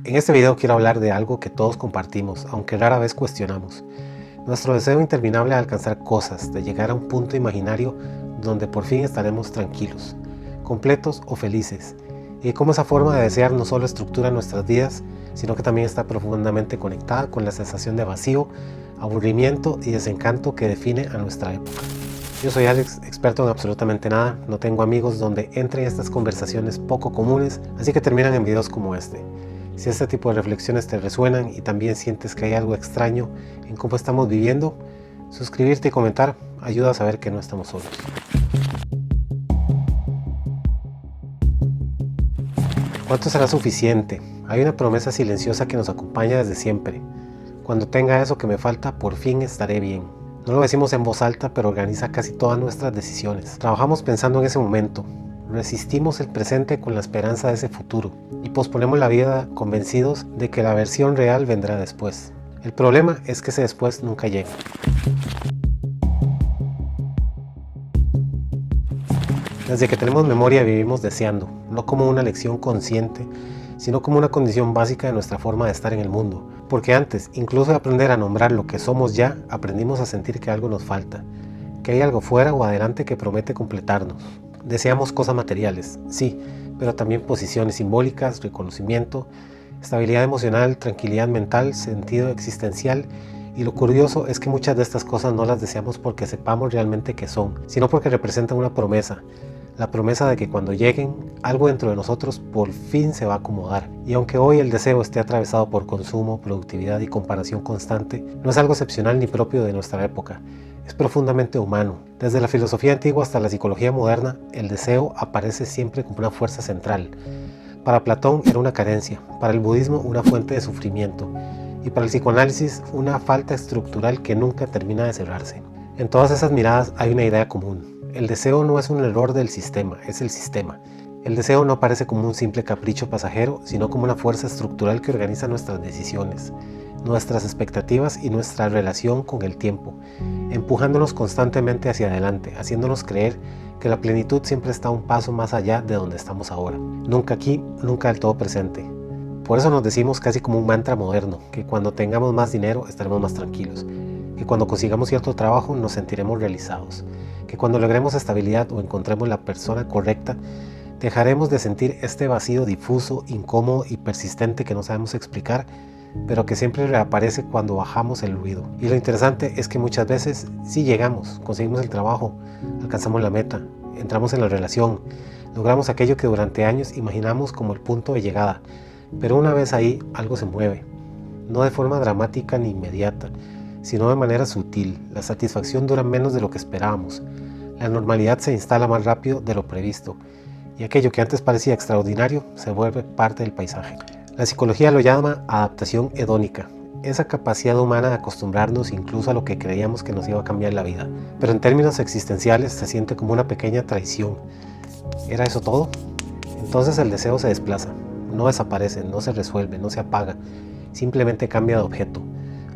En este video quiero hablar de algo que todos compartimos, aunque rara vez cuestionamos. Nuestro deseo interminable de alcanzar cosas, de llegar a un punto imaginario donde por fin estaremos tranquilos, completos o felices. Y cómo esa forma de desear no solo estructura nuestras vidas, sino que también está profundamente conectada con la sensación de vacío, aburrimiento y desencanto que define a nuestra época. Yo soy Alex, experto en absolutamente nada, no tengo amigos donde entren estas conversaciones poco comunes, así que terminan en videos como este. Si este tipo de reflexiones te resuenan y también sientes que hay algo extraño en cómo estamos viviendo, suscribirte y comentar ayuda a saber que no estamos solos. ¿Cuánto será suficiente? Hay una promesa silenciosa que nos acompaña desde siempre. Cuando tenga eso que me falta, por fin estaré bien. No lo decimos en voz alta, pero organiza casi todas nuestras decisiones. Trabajamos pensando en ese momento. Resistimos el presente con la esperanza de ese futuro y posponemos la vida convencidos de que la versión real vendrá después. El problema es que ese después nunca llega. Desde que tenemos memoria vivimos deseando, no como una lección consciente, sino como una condición básica de nuestra forma de estar en el mundo. Porque antes, incluso de aprender a nombrar lo que somos ya, aprendimos a sentir que algo nos falta, que hay algo fuera o adelante que promete completarnos. Deseamos cosas materiales, sí, pero también posiciones simbólicas, reconocimiento, estabilidad emocional, tranquilidad mental, sentido existencial. Y lo curioso es que muchas de estas cosas no las deseamos porque sepamos realmente qué son, sino porque representan una promesa. La promesa de que cuando lleguen, algo dentro de nosotros por fin se va a acomodar. Y aunque hoy el deseo esté atravesado por consumo, productividad y comparación constante, no es algo excepcional ni propio de nuestra época. Es profundamente humano. Desde la filosofía antigua hasta la psicología moderna, el deseo aparece siempre como una fuerza central. Para Platón era una carencia, para el budismo una fuente de sufrimiento y para el psicoanálisis una falta estructural que nunca termina de cerrarse. En todas esas miradas hay una idea común. El deseo no es un error del sistema, es el sistema. El deseo no aparece como un simple capricho pasajero, sino como una fuerza estructural que organiza nuestras decisiones, nuestras expectativas y nuestra relación con el tiempo, empujándonos constantemente hacia adelante, haciéndonos creer que la plenitud siempre está un paso más allá de donde estamos ahora. Nunca aquí, nunca del todo presente. Por eso nos decimos casi como un mantra moderno, que cuando tengamos más dinero estaremos más tranquilos, que cuando consigamos cierto trabajo nos sentiremos realizados, que cuando logremos estabilidad o encontremos la persona correcta, dejaremos de sentir este vacío difuso, incómodo y persistente que no sabemos explicar, pero que siempre reaparece cuando bajamos el ruido. Y lo interesante es que muchas veces sí llegamos, conseguimos el trabajo, alcanzamos la meta, entramos en la relación, logramos aquello que durante años imaginamos como el punto de llegada, pero una vez ahí algo se mueve, no de forma dramática ni inmediata, sino de manera sutil. La satisfacción dura menos de lo que esperábamos, la normalidad se instala más rápido de lo previsto, y aquello que antes parecía extraordinario se vuelve parte del paisaje. La psicología lo llama adaptación hedónica, esa capacidad humana de acostumbrarnos incluso a lo que creíamos que nos iba a cambiar la vida. Pero en términos existenciales se siente como una pequeña traición. ¿Era eso todo? Entonces el deseo se desplaza, no desaparece, no se resuelve, no se apaga, simplemente cambia de objeto.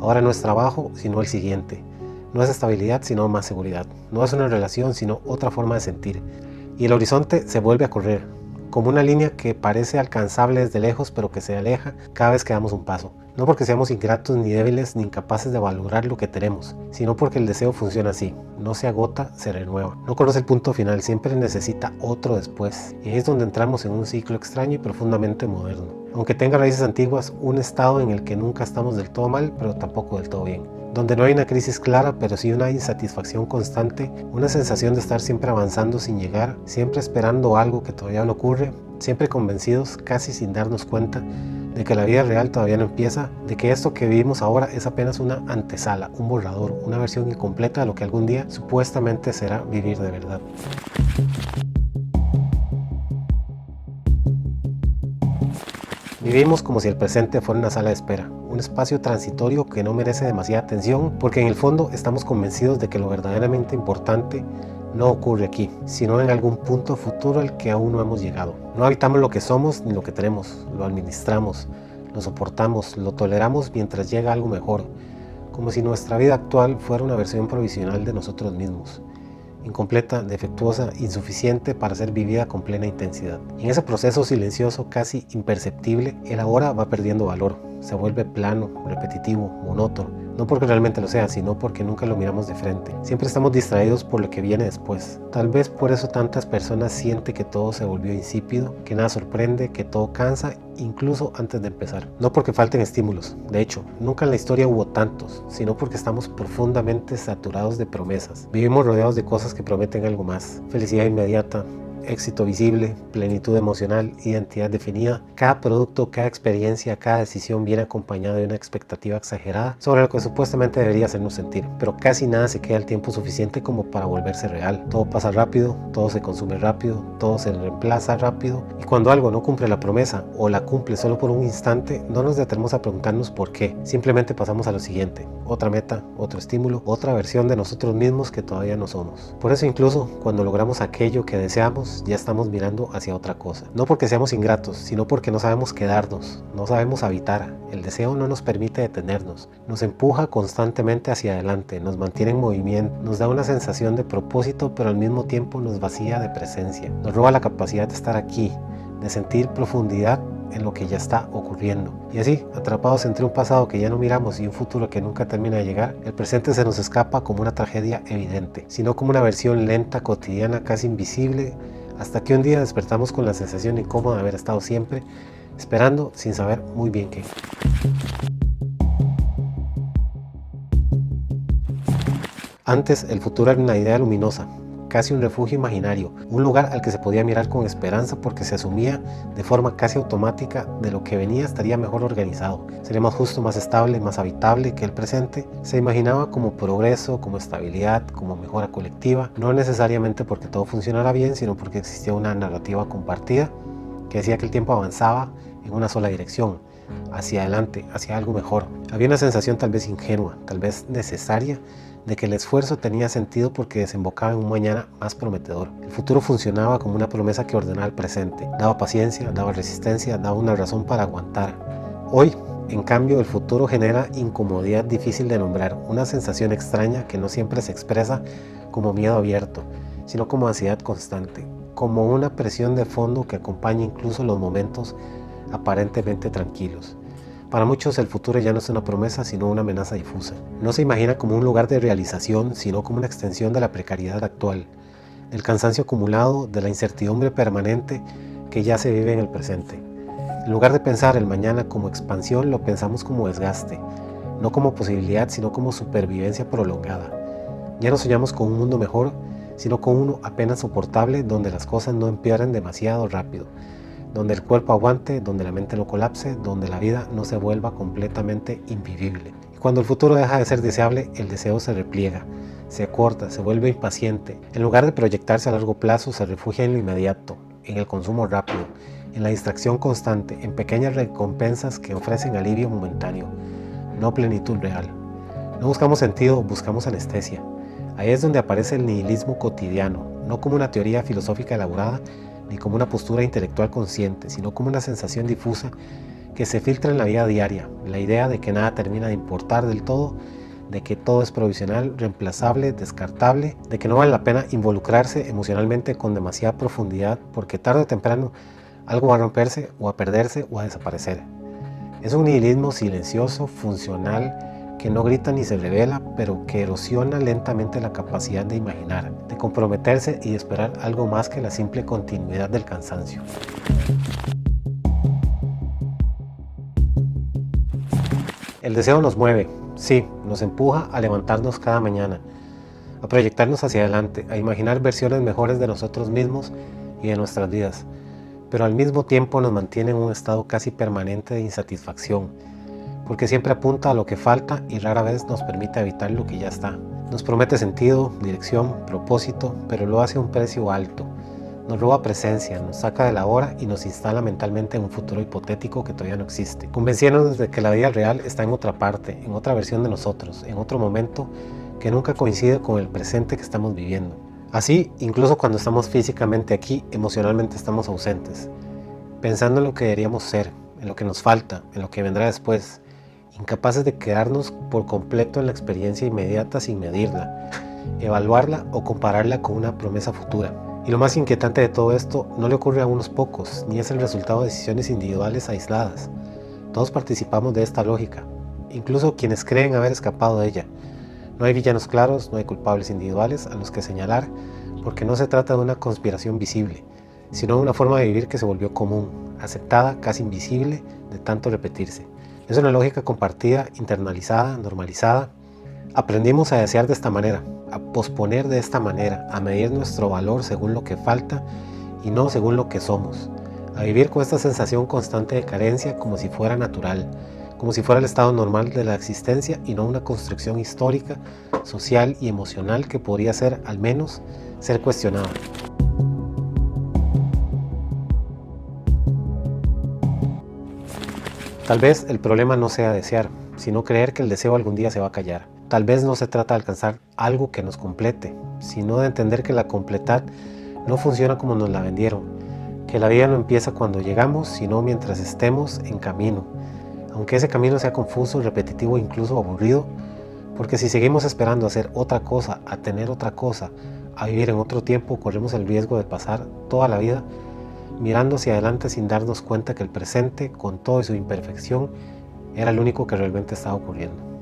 Ahora no es trabajo, sino el siguiente. No es estabilidad, sino más seguridad. No es una relación, sino otra forma de sentir. Y el horizonte se vuelve a correr, como una línea que parece alcanzable desde lejos, pero que se aleja cada vez que damos un paso. No porque seamos ingratos, ni débiles, ni incapaces de valorar lo que tenemos, sino porque el deseo funciona así. No se agota, se renueva. No conoce el punto final, siempre necesita otro después. Y ahí es donde entramos en un ciclo extraño y profundamente moderno. Aunque tenga raíces antiguas, un estado en el que nunca estamos del todo mal, pero tampoco del todo bien. Donde no hay una crisis clara, pero sí una insatisfacción constante, una sensación de estar siempre avanzando sin llegar, siempre esperando algo que todavía no ocurre, siempre convencidos, casi sin darnos cuenta, de que la vida real todavía no empieza, de que esto que vivimos ahora es apenas una antesala, un borrador, una versión incompleta de lo que algún día supuestamente será vivir de verdad. Vivimos como si el presente fuera una sala de espera, un espacio transitorio que no merece demasiada atención, porque en el fondo estamos convencidos de que lo verdaderamente importante no ocurre aquí, sino en algún punto futuro al que aún no hemos llegado. No habitamos lo que somos ni lo que tenemos, lo administramos, lo soportamos, lo toleramos mientras llega algo mejor, como si nuestra vida actual fuera una versión provisional de nosotros mismos. incompleta, defectuosa, insuficiente para ser vivida con plena intensidad. Y en ese proceso silencioso, casi imperceptible, el ahora va perdiendo valor, se vuelve plano, repetitivo, monótono. No porque realmente lo sea, sino porque nunca lo miramos de frente. Siempre estamos distraídos por lo que viene después. Tal vez por eso tantas personas sienten que todo se volvió insípido, que nada sorprende, que todo cansa, incluso antes de empezar. No porque falten estímulos. De hecho, nunca en la historia hubo tantos, sino porque estamos profundamente saturados de promesas. Vivimos rodeados de cosas que prometen algo más. Felicidad inmediata, éxito visible, plenitud emocional, identidad definida. Cada producto, cada experiencia, cada decisión viene acompañada de una expectativa exagerada sobre lo que supuestamente debería hacernos sentir, pero casi nada se queda el tiempo suficiente como para volverse real. Todo pasa rápido, todo se consume rápido, todo se reemplaza rápido, y cuando algo no cumple la promesa o la cumple solo por un instante, no nos detenemos a preguntarnos por qué. Simplemente pasamos a lo siguiente: otra meta, otro estímulo, otra versión de nosotros mismos que todavía no somos. Por eso incluso cuando logramos aquello que deseamos, ya estamos mirando hacia otra cosa. No porque seamos ingratos, sino porque no sabemos quedarnos, no sabemos habitar. El deseo no nos permite detenernos, nos empuja constantemente hacia adelante, nos mantiene en movimiento, nos da una sensación de propósito, pero al mismo tiempo nos vacía de presencia. Nos roba la capacidad de estar aquí, de sentir profundidad en lo que ya está ocurriendo. Y así, atrapados entre un pasado que ya no miramos y un futuro que nunca termina de llegar, el presente se nos escapa como una tragedia evidente, sino como una versión lenta, cotidiana, casi invisible, hasta que un día despertamos con la sensación incómoda de haber estado siempre esperando sin saber muy bien qué. Antes el futuro era una idea luminosa, casi un refugio imaginario, un lugar al que se podía mirar con esperanza porque se asumía de forma casi automática de lo que venía estaría mejor organizado, sería más justo, más estable, más habitable que el presente. Se imaginaba como progreso, como estabilidad, como mejora colectiva, no necesariamente porque todo funcionara bien, sino porque existía una narrativa compartida que decía que el tiempo avanzaba en una sola dirección, hacia adelante, hacia algo mejor. Había una sensación tal vez ingenua, tal vez necesaria, de que el esfuerzo tenía sentido porque desembocaba en un mañana más prometedor. El futuro funcionaba como una promesa que ordenaba el presente, daba paciencia, daba resistencia, daba una razón para aguantar. Hoy, en cambio, el futuro genera incomodidad difícil de nombrar, una sensación extraña que no siempre se expresa como miedo abierto, sino como ansiedad constante, como una presión de fondo que acompaña incluso los momentos aparentemente tranquilos. Para muchos el futuro ya no es una promesa, sino una amenaza difusa. No se imagina como un lugar de realización, sino como una extensión de la precariedad actual, del cansancio acumulado, de la incertidumbre permanente que ya se vive en el presente. En lugar de pensar el mañana como expansión, lo pensamos como desgaste, no como posibilidad, sino como supervivencia prolongada. Ya no soñamos con un mundo mejor, sino con uno apenas soportable, donde las cosas no empeoren demasiado rápido, donde el cuerpo aguante, donde la mente no colapse, donde la vida no se vuelva completamente invivible. Y cuando el futuro deja de ser deseable, el deseo se repliega, se acorta, se vuelve impaciente. En lugar de proyectarse a largo plazo, se refugia en lo inmediato, en el consumo rápido, en la distracción constante, en pequeñas recompensas que ofrecen alivio momentáneo, no plenitud real. No buscamos sentido, buscamos anestesia. Ahí es donde aparece el nihilismo cotidiano, no como una teoría filosófica elaborada, ni como una postura intelectual consciente, sino como una sensación difusa que se filtra en la vida diaria, la idea de que nada termina de importar del todo, de que todo es provisional, reemplazable, descartable, de que no vale la pena involucrarse emocionalmente con demasiada profundidad, porque tarde o temprano algo va a romperse o a perderse o a desaparecer. Es un nihilismo silencioso, funcional, que no grita ni se revela, pero que erosiona lentamente la capacidad de imaginar, de comprometerse y de esperar algo más que la simple continuidad del cansancio. El deseo nos mueve, sí, nos empuja a levantarnos cada mañana, a proyectarnos hacia adelante, a imaginar versiones mejores de nosotros mismos y de nuestras vidas, pero al mismo tiempo nos mantiene en un estado casi permanente de insatisfacción, porque siempre apunta a lo que falta y rara vez nos permite evitar lo que ya está. Nos promete sentido, dirección, propósito, pero lo hace a un precio alto. Nos roba presencia, nos saca de la hora y nos instala mentalmente en un futuro hipotético que todavía no existe, convenciéndonos de que la vida real está en otra parte, en otra versión de nosotros, en otro momento que nunca coincide con el presente que estamos viviendo. Así, incluso cuando estamos físicamente aquí, emocionalmente estamos ausentes, pensando en lo que deberíamos ser, en lo que nos falta, en lo que vendrá después, incapaces de quedarnos por completo en la experiencia inmediata sin medirla, evaluarla o compararla con una promesa futura. Y lo más inquietante de todo esto no le ocurre a unos pocos, ni es el resultado de decisiones individuales aisladas. Todos participamos de esta lógica, incluso quienes creen haber escapado de ella. No hay villanos claros, no hay culpables individuales a los que señalar, porque no se trata de una conspiración visible, sino de una forma de vivir que se volvió común, aceptada, casi invisible, de tanto repetirse. Es una lógica compartida, internalizada, normalizada. Aprendimos a desear de esta manera, a posponer de esta manera, a medir nuestro valor según lo que falta y no según lo que somos, a vivir con esta sensación constante de carencia como si fuera natural, como si fuera el estado normal de la existencia y no una construcción histórica, social y emocional que podría ser, al menos, ser cuestionada. Tal vez el problema no sea desear, sino creer que el deseo algún día se va a callar. Tal vez no se trata de alcanzar algo que nos complete, sino de entender que la completud no funciona como nos la vendieron, que la vida no empieza cuando llegamos, sino mientras estemos en camino, aunque ese camino sea confuso, repetitivo e incluso aburrido, porque si seguimos esperando hacer otra cosa, a tener otra cosa, a vivir en otro tiempo, corremos el riesgo de pasar toda la vida mirando hacia adelante sin darnos cuenta que el presente, con toda su imperfección, era el único que realmente estaba ocurriendo.